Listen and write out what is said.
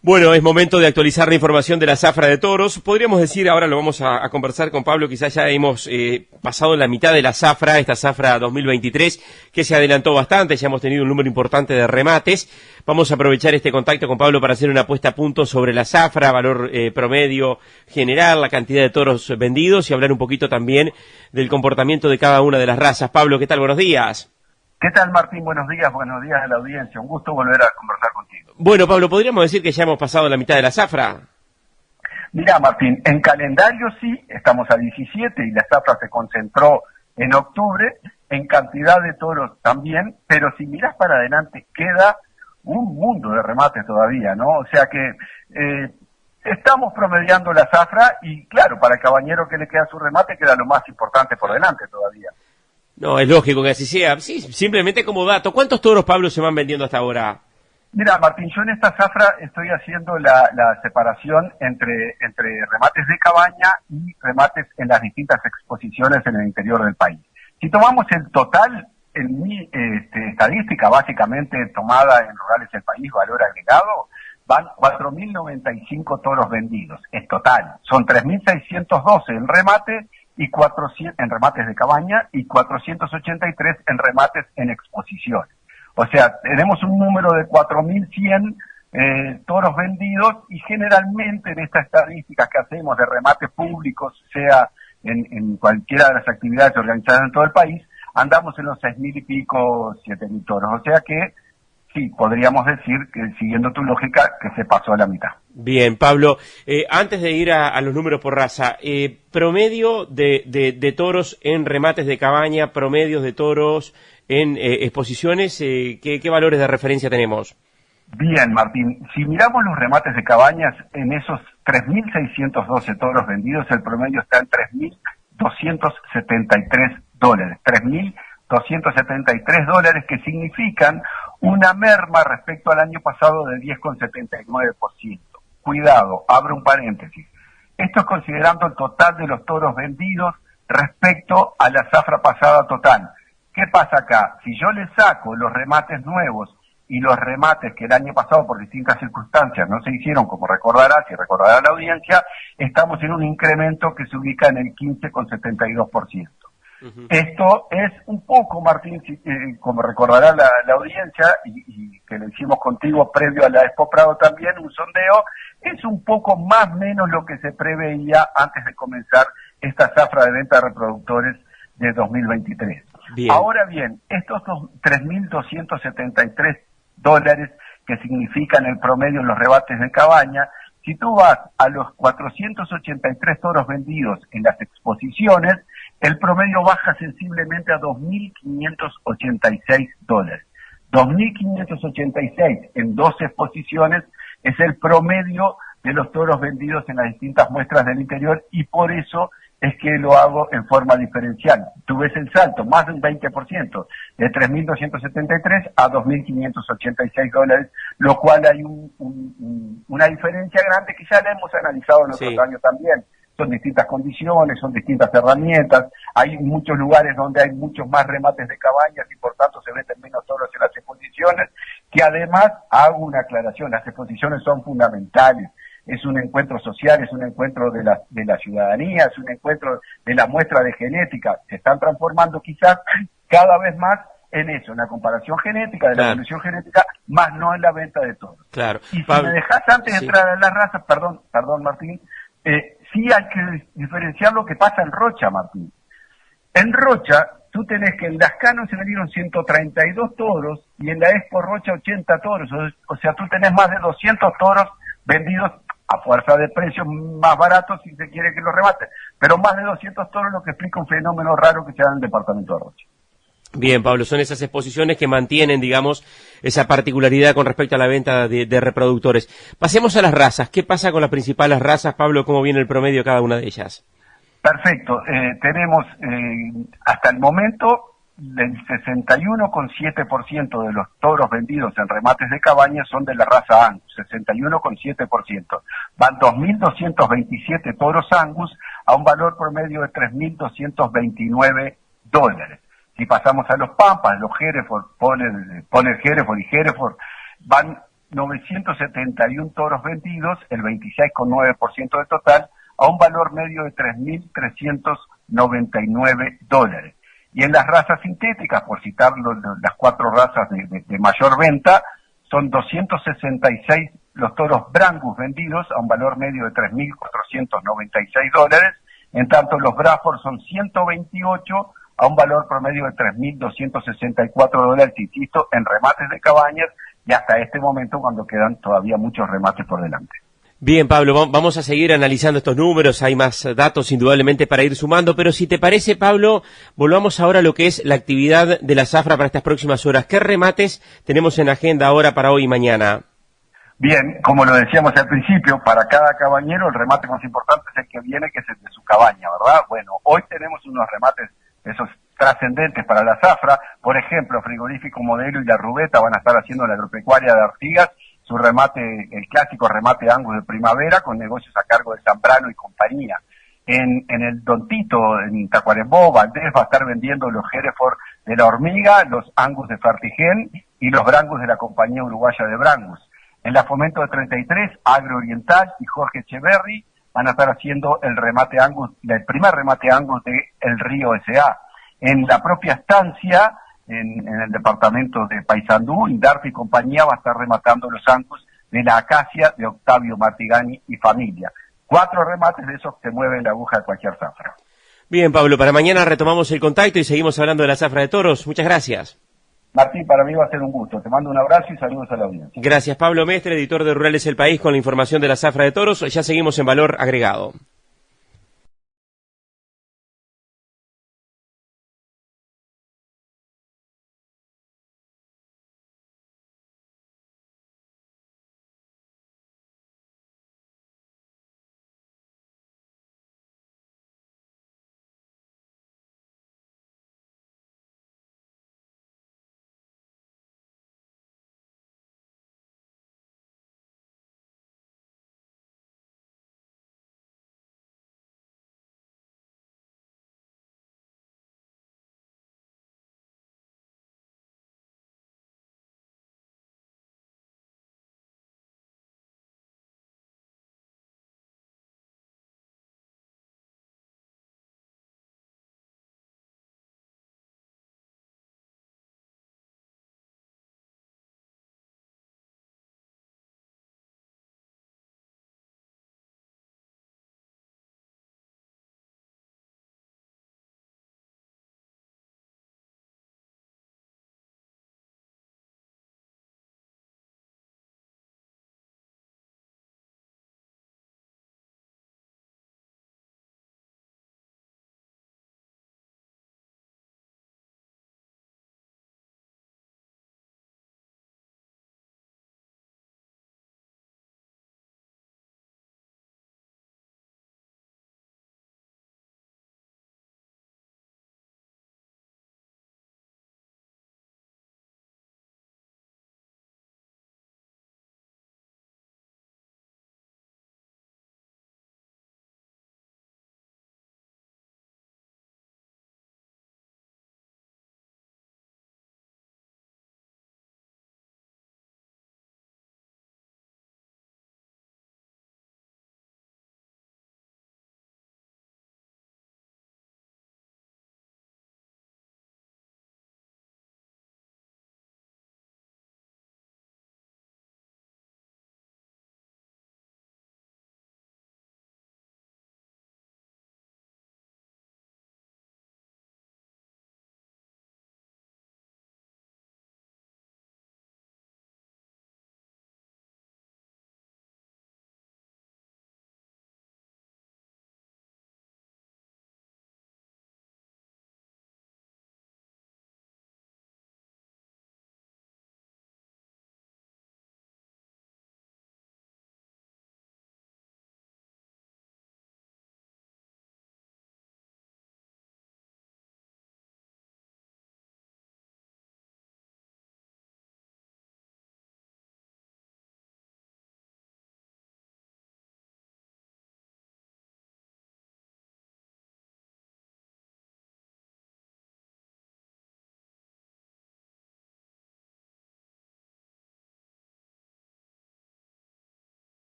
Bueno, es momento de actualizar la información de la zafra de toros. Podríamos decir, ahora lo vamos a conversar con Pablo, quizás ya hemos pasado la mitad de la zafra, esta zafra 2023, que se adelantó bastante, ya hemos tenido un número importante de remates. Vamos a aprovechar este contacto con Pablo para hacer una puesta a punto sobre la zafra, valor promedio general, la cantidad de toros vendidos y hablar un poquito también del comportamiento de cada una de las razas. Pablo, ¿qué tal? Buenos días. ¿Qué tal, Martín? Buenos días a la audiencia. Un gusto volver a conversar contigo. Bueno, Pablo, ¿podríamos decir que ya hemos pasado la mitad de la zafra? Mira, Martín, en calendario sí, estamos a 17 y la zafra se concentró en octubre, en cantidad de toros también, pero si mirás para adelante queda un mundo de remates todavía, ¿no? O sea que estamos promediando la zafra y claro, para el caballero que le queda su remate queda lo más importante por delante todavía. No, es lógico que así sea. Sí, simplemente como dato. ¿Cuántos toros, Pablo, se van vendiendo hasta ahora? Mira, Martín, yo en esta zafra estoy haciendo la separación entre remates de cabaña y remates en las distintas exposiciones en el interior del país. Si tomamos el total, en mi estadística básicamente tomada en Rurales del País, valor agregado, van 4.095 toros vendidos, es total. Son 3.612 en remate y 400 en remates de cabaña y 483 en remates en exposiciones. O sea, tenemos un número de 4.100 toros vendidos y generalmente en estas estadísticas que hacemos de remates públicos, sea en cualquiera de las actividades organizadas en todo el país, andamos en los 6.000 y pico, 7.000 toros. O sea que sí, podríamos decir que siguiendo tu lógica que se pasó a la mitad. Bien, Pablo, antes de ir a los números por raza, promedio de toros en remates de cabaña, promedios de toros en exposiciones, ¿qué valores de referencia tenemos? Bien, Martín, si miramos los remates de cabañas, en esos 3.612 toros vendidos, el promedio está en $3.273. $3.273 que significan una merma respecto al año pasado de 10,79%. Cuidado, abro un paréntesis. Esto es considerando el total de los toros vendidos respecto a la zafra pasada total. ¿Qué pasa acá? Si yo le saco los remates nuevos y los remates que el año pasado por distintas circunstancias no se hicieron, como recordará la audiencia, estamos en un incremento que se ubica en el 15,72%. Esto es un poco, Martín, como recordará la audiencia, y que lo hicimos contigo previo a la Expo Prado también, un sondeo, es un poco más o menos lo que se preveía antes de comenzar esta zafra de venta de reproductores de 2023. Bien. Ahora bien, estos $3.273 que significan el promedio en los rebates de cabaña, si tú vas a los 483 toros vendidos en las exposiciones, el promedio baja sensiblemente a $2.586. 2.586 en 12 exposiciones es el promedio de los toros vendidos en las distintas muestras del interior y por eso es que lo hago en forma diferencial. Tú ves el salto, más de un 20%, de 3.273 a $2.586, lo cual hay una diferencia grande que ya la hemos analizado en otros años también. Son distintas condiciones, son distintas herramientas, hay muchos lugares donde hay muchos más remates de cabañas y por tanto se venden menos toros en las exposiciones, que además, hago una aclaración, las exposiciones son fundamentales. Es un encuentro social, es un encuentro de la ciudadanía, es un encuentro de la muestra de genética. Se están transformando quizás cada vez más en eso, en la comparación genética, de la evolución genética, más no en la venta de toros. Claro. Y si me dejas antes de entrar a las razas, perdón Martín, sí hay que diferenciar lo que pasa en Rocha, Martín. En Rocha, tú tenés que en Lascano se vendieron 132 toros y en la Expo Rocha 80 toros. O sea, tú tenés más de 200 toros vendidos a fuerza de precios más baratos si se quiere que los remate, pero más de 200 toros, lo que explica un fenómeno raro que se da en el departamento de Rocha. Bien, Pablo, son esas exposiciones que mantienen, digamos, esa particularidad con respecto a la venta de reproductores. Pasemos a las razas. ¿Qué pasa con las principales razas, Pablo? ¿Cómo viene el promedio de cada una de ellas? Perfecto. Tenemos hasta el momento el 61,7% de los toros vendidos en remates de cabaña son de la raza Angus, 61,7%. Van 2.227 toros Angus a un valor promedio de $3.229. Si pasamos a los Pampas, los Hereford, Poner Hereford y Hereford, van 971 toros vendidos, el 26,9% del total, a un valor medio de $3.399. Y en las razas sintéticas, por citar las 4 razas de mayor venta, son 266 los toros Brangus vendidos a un valor medio de $3.496, en tanto los Braford son 128 a un valor promedio de $3.264, insisto, en remates de cabañas, y hasta este momento cuando quedan todavía muchos remates por delante. Bien, Pablo, vamos a seguir analizando estos números, hay más datos indudablemente para ir sumando, pero si te parece, Pablo, volvamos ahora a lo que es la actividad de la zafra para estas próximas horas. ¿Qué remates tenemos en agenda ahora para hoy y mañana? Bien, como lo decíamos al principio, para cada cabañero el remate más importante es el que viene, que es el de su cabaña, ¿verdad? Bueno, hoy tenemos unos remates esos trascendentes para la zafra. Por ejemplo, Frigorífico Modelo y La Rubeta van a estar haciendo la agropecuaria de Artigas, su remate, el clásico remate Angus de primavera, con negocios a cargo de Zambrano y compañía. En el Don Tito, en Tacuarembó, Valdés va a estar vendiendo los Hereford de La Hormiga, los Angus de Fertigen y los Brangus de la compañía uruguaya de Brangus. En la Fomento de 33, Agro Oriental y Jorge Echeverry van a estar haciendo el remate Angus, el primer remate Angus de El Río S.A. En la propia estancia, en el departamento de Paysandú, Indarto y compañía va a estar rematando los Angus de la Acacia de Octavio Martigani y familia. 4 remates de esos que mueven la aguja de cualquier zafra. Bien, Pablo, para mañana retomamos el contacto y seguimos hablando de la zafra de toros. Muchas gracias. Martín, para mí va a ser un gusto. Te mando un abrazo y saludos a la audiencia. Gracias, Pablo Mestre, editor de Rurales El País, con la información de la zafra de toros. Ya seguimos en Valor Agregado.